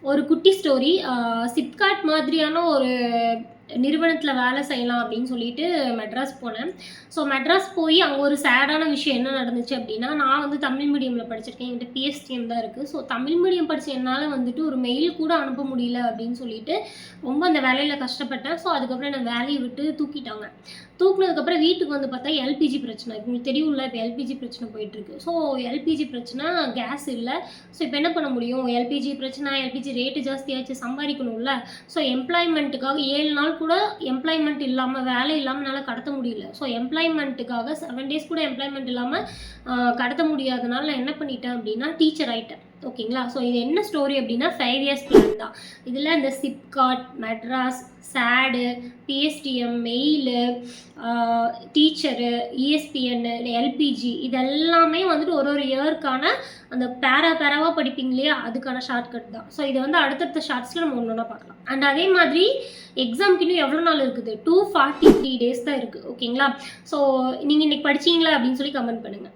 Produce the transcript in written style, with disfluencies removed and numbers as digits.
ஒரு குட்டி ஸ்டோரி. சிப்காட் மாதிரியான ஒரு நிறுவனத்தில் வேலை செய்யலாம் அப்படின்னு சொல்லிட்டு மெட்ராஸ் போனேன். ஸோ மெட்ராஸ் போய் அங்கே ஒரு சேடான விஷயம் என்ன நடந்துச்சு அப்படின்னா, நான் வந்து தமிழ் மீடியமில் படிச்சிருக்கேன். என்கிட்ட பிஎஸ்டிஎம் தான் இருக்குது. ஸோ தமிழ் மீடியம் படித்த என்னால் வந்துட்டு ஒரு மெயில் கூட அனுப்ப முடியல அப்படின்னு சொல்லிட்டு ரொம்ப அந்த வேலையில் கஷ்டப்பட்டேன். ஸோ அதுக்கப்புறம் என்னை வேலையை விட்டு தூக்கிட்டாங்க. தூக்குனதுக்கப்புறம் வீட்டுக்கு வந்து பார்த்தா எல்பிஜி பிரச்சனை. உங்களுக்கு தெரியும்ல, இப்போ எல்பிஜி பிரச்சனை போயிட்டுருக்கு. ஸோ எல்பிஜி பிரச்சனை, கேஸ் இல்லை. ஸோ இப்போ என்ன பண்ண முடியும்? எல்பிஜி பிரச்சனை, எல்பிஜி ரேட்டு ஜாஸ்தியாச்சு, சம்பாதிக்கணும்ல. ஸோ எம்ப்ளாய்மெண்ட்டுக்காக 7 நாள் கூட எம்ப்ளாய்மெண்ட் இல்லாமல், வேலை இல்லாமல் என்னால் கடத்த முடியல. ஸோ எம்ப்ளாய்மெண்ட்டுக்காக 7 டேஸ் கூட எம்ப்ளாய்மெண்ட் இல்லாமல் கடத்த முடியாதனால நான் என்ன பண்ணிட்டேன் அப்படின்னா, டீச்சர் ஆகிட்டேன். ஓகேங்களா? ஸோ இது என்ன ஸ்டோரி அப்படின்னா 5 இயர்ஸ் பிளான் தான். இதில் இந்த சிப்காட், மெட்ராஸ், சேடு, பிஎஸ்டிஎம், மெயிலு, டீச்சரு, இஎஸ்பிஎன்னு, எல்பிஜி இதெல்லாமே வந்துட்டு ஒரு இயருக்கான அந்த பேராவாக படிப்பீங்க இல்லையா, அதுக்கான ஷார்ட்கட் தான். ஸோ இதை வந்து அடுத்தடுத்த ஷார்ட்ஸில் நம்ம ஒன்று ஒன்றா பார்க்கலாம். அண்ட் அதே மாதிரி எக்ஸாம்க்கு இன்னும் எவ்வளோ நாள் இருக்குது? 243 டேஸ் தான் இருக்குது. ஓகேங்களா? ஸோ நீங்கள் இன்றைக்கி படிச்சிங்களா அப்படின்னு சொல்லி கமெண்ட் பண்ணுங்கள்.